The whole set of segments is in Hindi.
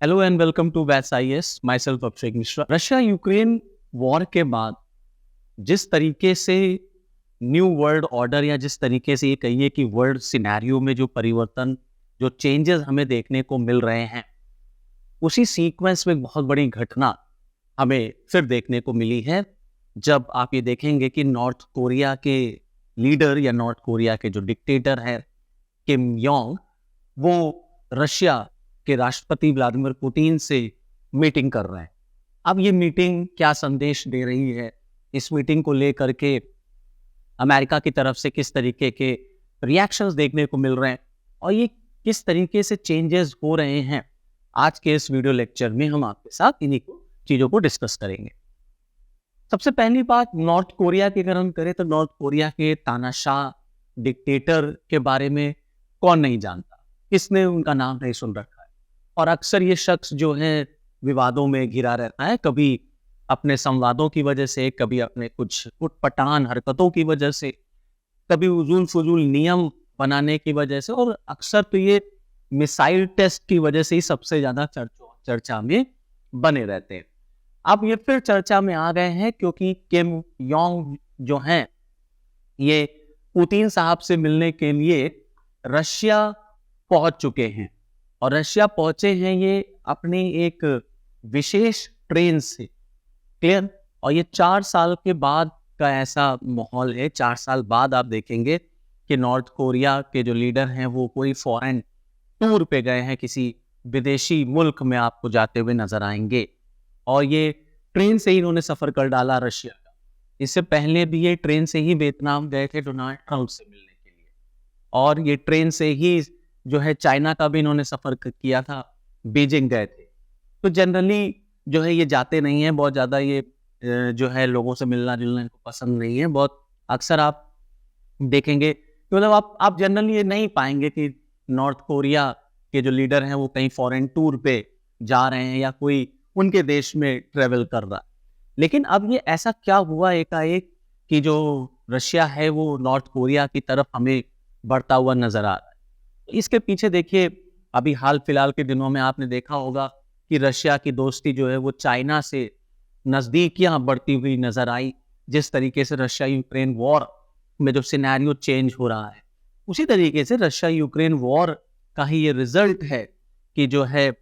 Hello and welcome to batch IAS, my self Abhishek Mishra. Russia Ukraine war के बाद जिस तरीके से न्यू वर्ल्ड ऑर्डर या जिस तरीके से ये कहिए कि वर्ल्ड सिनेरियो में जो परिवर्तन, जो चेंजेस हमें देखने को मिल रहे हैं, उसी सीक्वेंस में एक बहुत बड़ी घटना हमें फिर देखने को मिली है। जब आप ये देखेंगे कि नॉर्थ कोरिया के लीडर या नॉर्थ कोरिया के जो डिक्टेटर हैं किम योंग, वो रशिया के राष्ट्रपति व्लादिमीर पुतिन से मीटिंग कर रहे हैं। अब ये मीटिंग क्या संदेश दे रही है, इस मीटिंग को लेकर के अमेरिका की तरफ से किस तरीके के रिएक्शंस देखने को मिल रहे हैं और ये किस तरीके से चेंजेस हो रहे हैं, आज के इस वीडियो लेक्चर में हम आपके साथ इन्हीं चीजों को डिस्कस करेंगे। सबसे पहली बात, नॉर्थ कोरिया की अगर हम करें तो नॉर्थ कोरिया के तानाशाह डिक्टेटर के बारे में कौन नहीं जानता, किसने उनका नाम नहीं सुन रखा है। और अक्सर ये शख्स जो है विवादों में घिरा रहता है, कभी अपने संवादों की वजह से, कभी अपने कुछ उटपटांग हरकतों की वजह से, कभी उजूल फजूल नियम बनाने की वजह से, और अक्सर तो ये मिसाइल टेस्ट की वजह से ही सबसे ज्यादा चर्चा में बने रहते हैं। अब ये फिर चर्चा में आ गए हैं क्योंकि किम योंग जो हैं ये पुतिन साहब से मिलने के लिए रशिया पहुंच चुके हैं। और रशिया पहुंचे हैं ये अपनी एक विशेष ट्रेन से, क्लियर। और ये 4 साल के बाद का ऐसा माहौल है। 4 साल बाद आप देखेंगे कि नॉर्थ कोरिया के जो लीडर हैं वो कोई फॉरेन टूर पे गए हैं, किसी विदेशी मुल्क में आपको जाते हुए नजर आएंगे। और ये ट्रेन से ही इन्होंने सफर कर डाला रशिया का। इससे पहले भी ये ट्रेन से ही वियतनाम गए थे डोनाल्ड ट्रंप से मिलने के लिए, और ये ट्रेन से ही जो है चाइना का भी इन्होंने सफर किया था, बीजिंग गए थे। तो जनरली जो है ये जाते नहीं है बहुत ज्यादा, ये जो है लोगों से मिलना जुलना इनको पसंद नहीं है बहुत। अक्सर आप देखेंगे मतलब आप जनरली ये नहीं पाएंगे कि नॉर्थ कोरिया के जो लीडर हैं वो कहीं फॉरेन टूर पे जा रहे हैं या कोई उनके देश में ट्रेवल कर रहा है। लेकिन अब ये ऐसा क्या हुआ एकाएक कि जो रशिया है वो नॉर्थ कोरिया की तरफ हमें बढ़ता हुआ नजर आ रहा है। इसके पीछे देखिए, अभी हाल फिलहाल के दिनों में आपने देखा होगा कि रशिया की दोस्ती जो है वो चाइना से नजदीकियां बढ़ती हुई नजर आई। जिस तरीके से रशिया यूक्रेन वॉर में जो सिनेरियो चेंज हो रहा है, उसी तरीके से रशिया यूक्रेन वॉर का ही ये रिजल्ट है कि जो है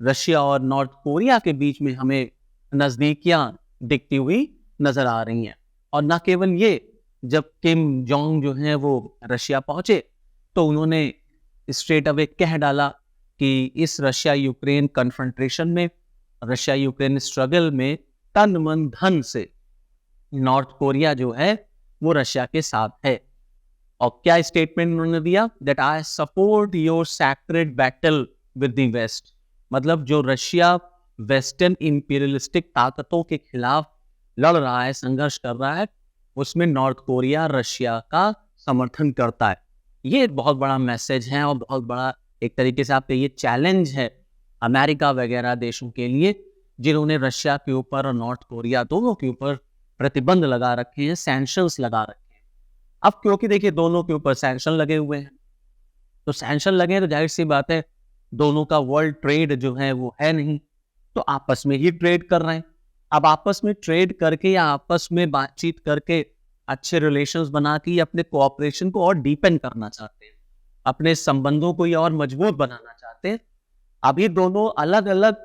रशिया और नॉर्थ कोरिया के बीच में हमें नजदीकियां दिखती हुई नजर आ रही हैं। और न केवल ये, जब किम जोंग जो है वो रशिया पहुंचे तो उन्होंने स्ट्रेट अवे कह डाला कि इस रशिया यूक्रेन कन्फ्रंटेशन में, रशिया यूक्रेन स्ट्रगल में तन मन धन से नॉर्थ कोरिया जो है वो रशिया के साथ है। और क्या स्टेटमेंट उन्होंने दिया, that I support your sacred battle with the West. मतलब जो रशिया वेस्टर्न इंपीरियलिस्टिक ताकतों के खिलाफ लड़ रहा है, संघर्ष कर रहा है, उसमें नॉर्थ कोरिया रशिया का समर्थन करता है। ये एक बहुत बड़ा मैसेज है और बहुत बड़ा एक तरीके से आप कहिए चैलेंज है अमेरिका वगैरह देशों के लिए, जिन्होंने रशिया के ऊपर और नॉर्थ कोरिया दोनों के ऊपर प्रतिबंध लगा रखे हैं, सैंक्शंस लगा रखे हैं। अब क्योंकि देखिए दोनों के ऊपर सैंक्शन लगे हुए हैं, तो सैंक्शन लगे तो जाहिर सी बात है दोनों का वर्ल्ड ट्रेड जो है वो है नहीं, तो आपस में ही ट्रेड कर रहे हैं। अब आपस में ट्रेड करके या आपस में बातचीत करके अच्छे रिलेशंस बना के अपने कोऑपरेशन को और डीपेंड करना चाहते हैं, अपने संबंधों को ये और मजबूत बनाना चाहते हैं। अभी दोनों अलग अलग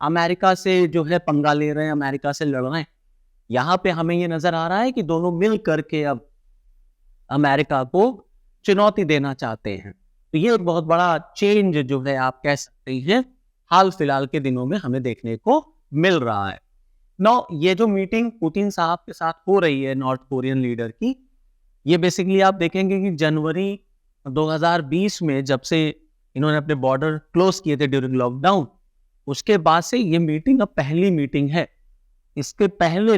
अमेरिका से जो है पंगा ले रहे हैं, अमेरिका से लड़ रहे हैं। यहाँ पे हमें ये नजर आ रहा है कि दोनों मिल करके अब अमेरिका को चुनौती देना चाहते हैं। तो ये एक बहुत बड़ा चेंज जो है आप कह सकते हैं हाल फिलहाल के दिनों में हमें देखने को मिल रहा है। नौ, ये जो मीटिंग पुतिन साहब के साथ हो रही है नॉर्थ कोरियन लीडर की, ये बेसिकली आप देखेंगे कि जनवरी 2020 में जब से इन्होंने अपने बॉर्डर क्लोज किए थे ड्यूरिंग लॉकडाउन, उसके बाद से ये मीटिंग अब पहली मीटिंग है। इसके पहले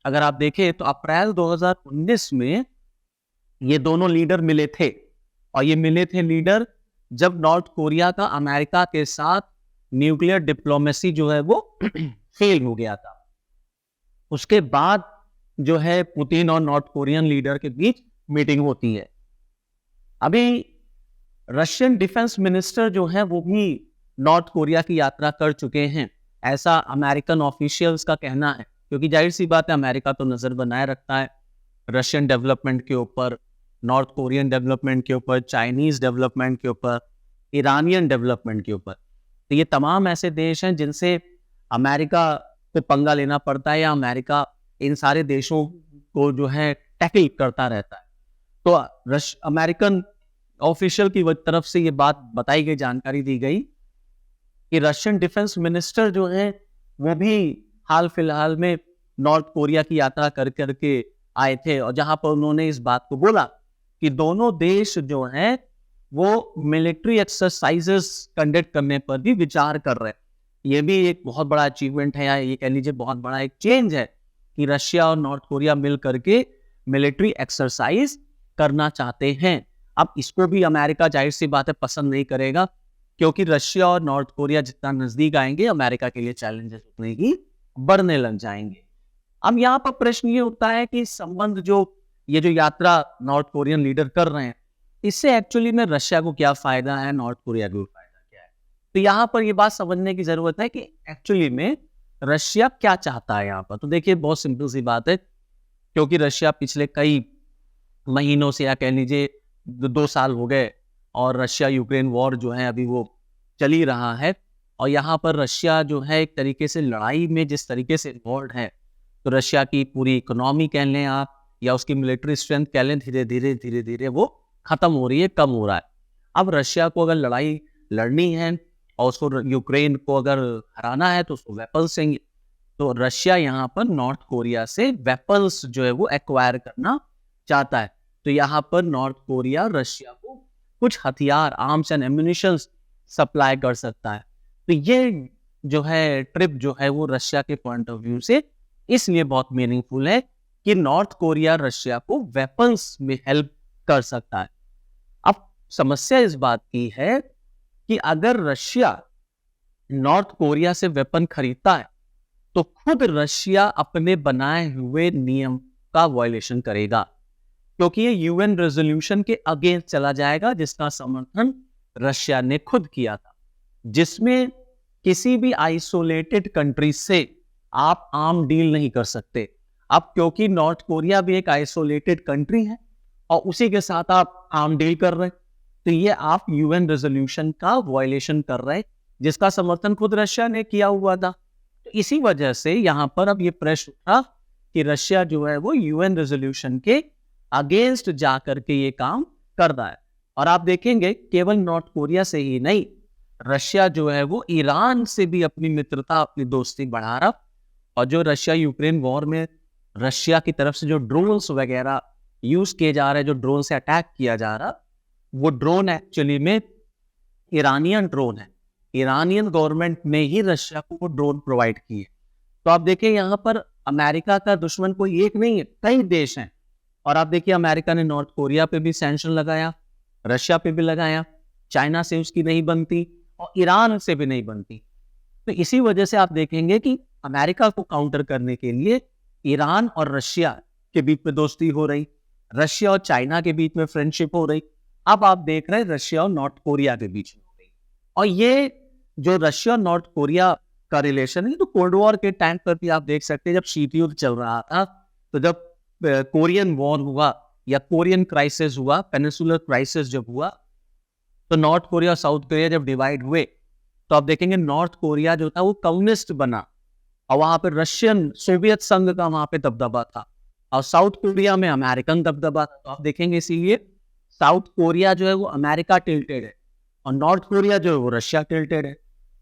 अगर आप देखें तो अप्रैल 2019 में ये दोनों लीडर मिले थे, और ये मिले थे लीडर जब नॉर्थ कोरिया का अमेरिका के साथ न्यूक्लियर डिप्लोमेसी जो है वो फेल हो गया था। उसके बाद जो है पुतिन और नॉर्थ कोरियन लीडर के बीच मीटिंग होती है। अभी रशियन डिफेंस मिनिस्टर जो है वो भी नॉर्थ कोरिया की यात्रा कर चुके हैं, ऐसा अमेरिकन ऑफिशियल्स का कहना है। क्योंकि जाहिर सी बात है, अमेरिका तो नजर बनाए रखता है रशियन डेवलपमेंट के ऊपर, नॉर्थ कोरियन डेवलपमेंट के ऊपर, चाइनीज डेवलपमेंट के ऊपर, ईरानियन डेवलपमेंट के ऊपर। तो ये तमाम ऐसे देश हैं जिनसे अमेरिका को पंगा लेना पड़ता है, या अमेरिका इन सारे देशों को जो है टैकल करता रहता है। तो अमेरिकन ऑफिशियल की तरफ से ये बात बताई गई, जानकारी दी गई कि रशियन डिफेंस मिनिस्टर जो है वो भी हाल फिलहाल में नॉर्थ कोरिया की यात्रा कर करके आए थे, और जहां पर उन्होंने इस बात को बोला कि दोनों देश जो हैं वो मिलिट्री एक्सरसाइजेस कंडक्ट करने पर भी विचार कर रहे हैं। ये भी एक बहुत बड़ा अचीवमेंट है, या ये कह लीजिए बहुत बड़ा एक चेंज है कि रशिया और नॉर्थ कोरिया मिल करके मिलिट्री एक्सरसाइज करना चाहते हैं। अब इसको भी अमेरिका जाहिर सी बात है पसंद नहीं करेगा, क्योंकि रशिया और नॉर्थ कोरिया जितना नजदीक आएंगे, अमेरिका के लिए चैलेंजेस उतने ही बढ़ने लग जाएंगे। अब यहाँ पर प्रश्न ये उठता है कि संबंध जो ये जो यात्रा नॉर्थ कोरियन लीडर कर रहे हैं, इससे एक्चुअली में रशिया को क्या फायदा है, नॉर्थ कोरिया को फायदा क्या है। तो यहाँ पर ये बात समझने की जरूरत है कि एक्चुअली में रशिया क्या चाहता है यहाँ पर। तो देखिए, बहुत सिंपल सी बात है, क्योंकि रशिया पिछले कई महीनों से, या कह लीजिए 2 साल हो गए, और रशिया यूक्रेन वॉर जो है अभी वो चल ही रहा है, और यहाँ पर रशिया जो है एक तरीके से लड़ाई में जिस तरीके से इन्वॉल्व है, तो रशिया की पूरी इकोनॉमी कह लें आप, या उसकी मिलिट्री स्ट्रेंथ कह लें, धीरे धीरे वो खत्म हो रही है, कम हो रहा है। अब रशिया को अगर लड़ाई लड़नी है और उसको यूक्रेन को अगर हराना है तो उसको वेपन्स चाहिए। तो रशिया यहाँ पर नॉर्थ कोरिया से वेपन्स जो है वो एक्वायर करना चाहता है। तो यहाँ पर नॉर्थ कोरिया रशिया को कुछ हथियार, आर्म्स एंड एम्यूनिशन सप्लाई कर सकता है। तो ये जो है ट्रिप जो है वो रशिया के पॉइंट ऑफ व्यू से इसलिए बहुत मीनिंगफुल है कि नॉर्थ कोरिया रशिया को वेपन्स में हेल्प कर सकता है। अब समस्या इस बात की है कि अगर रशिया नॉर्थ कोरिया से वेपन खरीदता है तो खुद रशिया अपने बनाए हुए नियम का वायलेशन करेगा, क्योंकि ये यूएन रेजोल्यूशन के अगेंस्ट चला जाएगा, जिसका समर्थन रशिया ने खुद किया था, जिसमें किसी भी आइसोलेटेड कंट्री से आप आर्म डील नहीं कर सकते। अब क्योंकि नॉर्थ कोरिया भी एक आइसोलेटेड कंट्री है और उसी के साथ आप आर्म डील कर रहे हैं, तो ये आप यूएन रेजोल्यूशन का वायलेशन कर रहे हैं, जिसका समर्थन खुद रशिया ने किया हुआ था। तो इसी वजह से यहां पर अब ये प्रश्न उठा कि रशिया जो है वो यूएन रेजोल्यूशन के अगेंस्ट जाकर के ये काम कर रहा है। और आप देखेंगे केवल नॉर्थ कोरिया से ही नहीं, रशिया जो है वो ईरान से भी अपनी मित्रता, अपनी दोस्ती बढ़ा रहा। और जो रशिया यूक्रेन वॉर में रशिया की तरफ से जो ड्रोन्स वगैरह यूज किए जा रहे हैं, जो ड्रोन से अटैक किया जा रहा, वो ड्रोन एक्चुअली में ईरानियन ड्रोन है। ईरानियन गवर्नमेंट ने ही रशिया को वो ड्रोन प्रोवाइड किए। तो आप देखिए यहाँ पर अमेरिका का दुश्मन कोई एक नहीं है, कई देश हैं। और आप देखिए अमेरिका ने नॉर्थ कोरिया पे भी सैंक्शन लगाया, रशिया पे भी लगाया, चाइना से उसकी नहीं बनती और ईरान से भी नहीं बनती। तो इसी वजह से आप देखेंगे कि अमेरिका को काउंटर करने के लिए ईरान और रशिया के बीच में दोस्ती हो रही, रशिया और चाइना के बीच में फ्रेंडशिप हो रही। अब आप देख रहे हैं रशिया और नॉर्थ कोरिया के बीच में हो रही। और ये जो रशिया और नॉर्थ कोरिया का रिलेशन है, तो कोल्ड वॉर के टाइम पर भी आप देख सकते हैं, जब शीत युद्ध चल रहा था, तो जब कोरियन वॉर हुआ या कोरियन क्राइसिस हुआ, पेनिसुलर क्राइसिस जब हुआ, तो नॉर्थ कोरिया और साउथ कोरिया जब डिवाइड हुए, तो आप देखेंगे नॉर्थ कोरिया जो था वो कम्युनिस्ट बना, और वहां पे रशियन सोवियत संघ का वहां पे दबदबा था, और साउथ कोरिया में अमेरिकन दबदबा था। तो आप देखेंगे इसीलिए साउथ कोरिया जो है वो अमेरिका टिल्टेड है, और नॉर्थ कोरिया जो है वो रशिया टिल्टेड है।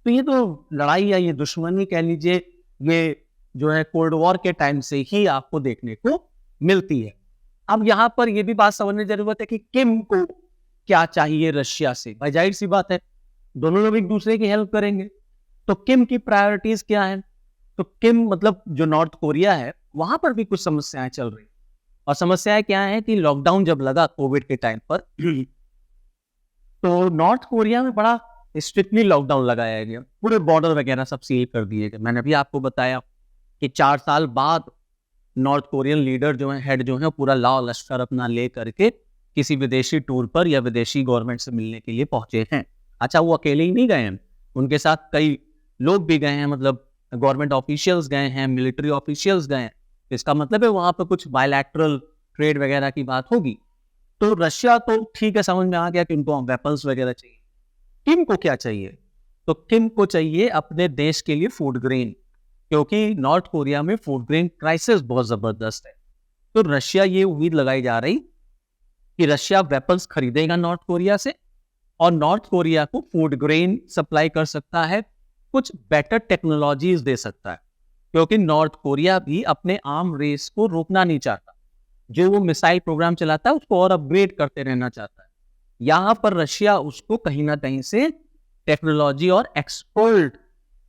तो ये तो लड़ाई या ये दुश्मनी कह लीजिए, ये जो है कोल्ड वॉर के टाइम से ही आपको देखने को मिलती है। अब यहाँ पर ये भी बात समझने की जरूरत है कि किम को क्या चाहिए रशिया से। भाई जाहिर सी बात है, दोनों लोग एक दूसरे की हेल्प करेंगे, तो किम की प्रायोरिटीज क्या है। तो किम मतलब जो नॉर्थ कोरिया है, वहां पर भी कुछ समस्याएं चल रही, और समस्याएं क्या है कि लॉकडाउन जब लगा कोविड के टाइम पर, तो नॉर्थ कोरिया में बड़ा स्ट्रिक्टली लॉकडाउन लगाया गया, पूरे बॉर्डर वगैरह सब सील कर दिए गए। मैंने भी आपको बताया कि 4 साल बाद नॉर्थ कोरियन लीडर जो है, हेड जो है, पूरा लाव लश्कर अपना ले करके किसी विदेशी टूर पर या विदेशी गवर्नमेंट से मिलने के लिए पहुंचे हैं। अच्छा, वो अकेले ही नहीं गए हैं, उनके साथ कई लोग भी गए हैं, मतलब गवर्नमेंट ऑफिशियल्स गए हैं, मिलिट्री ऑफिशियल्स गए हैं। इसका मतलब है वहां पर कुछ बायलैटरल ट्रेड वगैरह की बात होगी। तो रशिया तो ठीक है, समझ में आ गया कि उनको वेपन्स वगैरह चाहिए। किम को क्या चाहिए? तो किम को चाहिए अपने देश के लिए फूड ग्रेन, क्योंकि नॉर्थ कोरिया में फूड ग्रेन क्राइसिस बहुत जबरदस्त है। तो रशिया ये उम्मीद लगाई जा रही कि रशिया वेपन्स खरीदेगा नॉर्थ कोरिया से और नॉर्थ कोरिया को फूड ग्रेन सप्लाई कर सकता है, कुछ बेटर टेक्नोलॉजीज दे सकता है, क्योंकि नॉर्थ कोरिया भी अपने आर्म रेस को रोकना नहीं चाहता। जो वो मिसाइल प्रोग्राम चलाता है उसको और अपग्रेड करते रहना चाहता है। यहां पर रशिया उसको कहीं ना कहीं से टेक्नोलॉजी और एक्सपोर्ट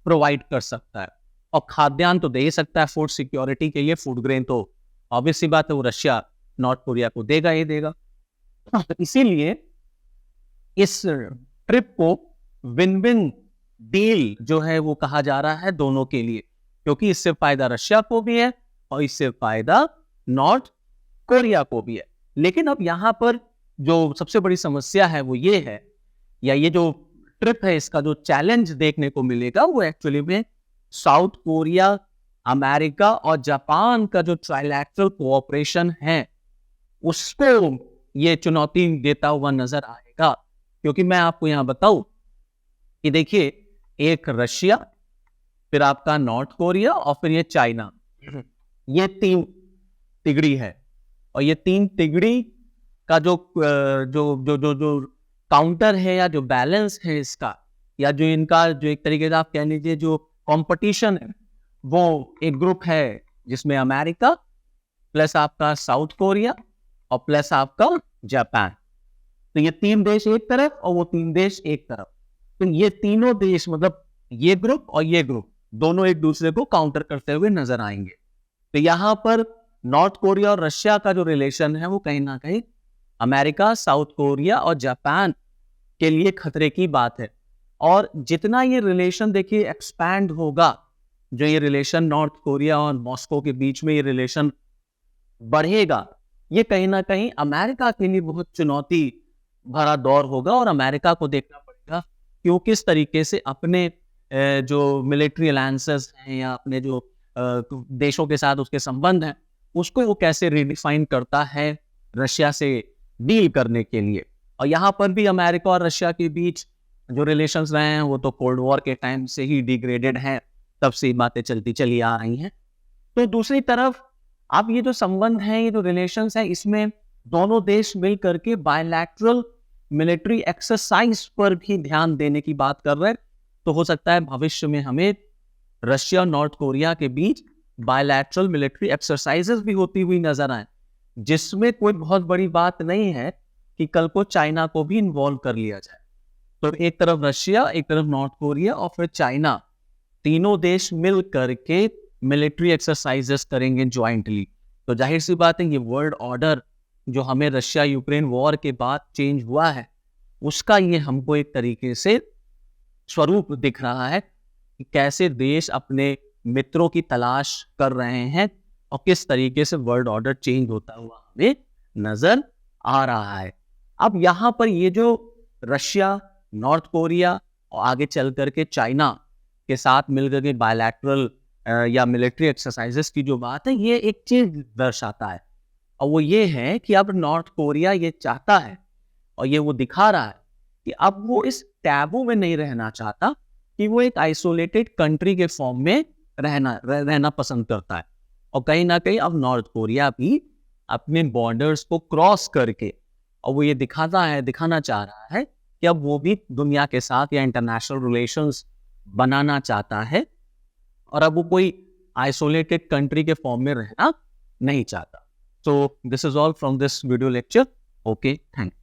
प्रोवाइड कर सकता है, और खाद्यान्न तो दे ही सकता है फूड सिक्योरिटी के लिए। फूड ग्रेन तो ऑब्वियस सी बात है वो रशिया नॉर्थ कोरिया को देगा ही देगा। तो इसीलिए इस ट्रिप को विन विन डील जो है वो कहा जा रहा है दोनों के लिए, क्योंकि इससे फायदा रशिया को भी है और इससे फायदा नॉर्थ कोरिया को भी है। लेकिन अब यहां पर जो सबसे बड़ी समस्या है वो ये है, या ये जो ट्रिप है इसका जो चैलेंज देखने को मिलेगा वो एक्चुअली में साउथ कोरिया, अमेरिका और जापान का जो ट्राइलैटरल कोऑपरेशन है उसको ये चुनौती देता हुआ नजर आएगा। क्योंकि मैं आपको यहां बताऊं कि देखिए, एक रशिया, फिर आपका नॉर्थ कोरिया और फिर ये चाइना, ये तीन तिगड़ी है। और ये तीन तिगड़ी का जो काउंटर है या जो बैलेंस है इसका, या जो इनका जो एक तरीके से आप कह लीजिए जो कंपटीशन है, वो एक ग्रुप है जिसमें अमेरिका प्लस आपका साउथ कोरिया और प्लस आपका जापान। तो ये तीन देश एक तरफ और वो तीन देश एक तरफ। तो ये तीनों देश, मतलब ये ग्रुप और ये ग्रुप, दोनों एक दूसरे को काउंटर करते हुए नजर आएंगे। तो यहां पर नॉर्थ कोरिया और रशिया का जो रिलेशन है वो कहीं ना कहीं अमेरिका, साउथ कोरिया और जापान के लिए खतरे की बात है। और जितना ये रिलेशन देखिए एक्सपैंड होगा, जो ये रिलेशन नॉर्थ कोरिया और मॉस्को के बीच में ये रिलेशन बढ़ेगा, ये कहीं ना कहीं अमेरिका के लिए बहुत चुनौती भरा दौर होगा। और अमेरिका को देखना पड़ेगा कि वो किस तरीके से अपने जो मिलिट्री अलायंसेस हैं या अपने जो देशों के साथ उसके संबंध हैं, उसको वो कैसे रिडिफाइन करता है रशिया से डील करने के लिए। और यहाँ पर भी अमेरिका और रशिया के बीच जो रिलेशंस रहे हैं वो तो कोल्ड वॉर के टाइम से ही डिग्रेडेड हैं, तब से बातें चलती चली आ रही हैं। तो दूसरी तरफ अब ये जो संबंध है, ये जो रिलेशंस है, इसमें दोनों देश मिल करके बायलैटरल मिलिट्री एक्सरसाइज पर भी ध्यान देने की बात कर रहे हैं। तो हो सकता है भविष्य में हमें रशिया और नॉर्थ कोरिया के बीच बायलैटरल मिलिट्री एक्सरसाइजेस भी होती हुई नजर आए, जिसमें कोई बहुत बड़ी बात नहीं है कि कल को चाइना को भी इन्वॉल्व कर लिया जाए। तो एक तरफ रशिया, एक तरफ नॉर्थ कोरिया और फिर चाइना, तीनों देश मिल करके मिलिट्री एक्सरसाइजेस करेंगे ज्वाइंटली। तो जाहिर सी बात है ये वर्ल्ड ऑर्डर जो हमें रशिया यूक्रेन वॉर के बाद चेंज हुआ है, उसका ये हमको एक तरीके से स्वरूप दिख रहा है कि कैसे देश अपने मित्रों की तलाश कर रहे हैं और किस तरीके से वर्ल्ड ऑर्डर चेंज होता हुआ हमें नजर आ रहा है। अब यहां पर ये जो रशिया, नॉर्थ कोरिया और आगे चल करके चाइना के साथ मिलकर के बायलैटरल या मिलिट्री एक्सरसाइजेस की जो बात है, ये एक चीज दर्शाता है, और वो ये है कि अब नॉर्थ कोरिया ये चाहता है और ये वो दिखा रहा है कि अब वो इस टैबू में नहीं रहना चाहता, कि वो एक आइसोलेटेड कंट्री के फॉर्म में रहना पसंद करता है। और कहीं ना कहीं अब नॉर्थ कोरिया भी अपने बॉर्डर्स को क्रॉस करके, और वो ये दिखाना चाह रहा है कि अब वो भी दुनिया के साथ या इंटरनेशनल रिलेशंस बनाना चाहता है, और अब वो कोई आइसोलेटेड कंट्री के फॉर्म में रहना नहीं चाहता। So this is all from this video lecture. Okay, thanks.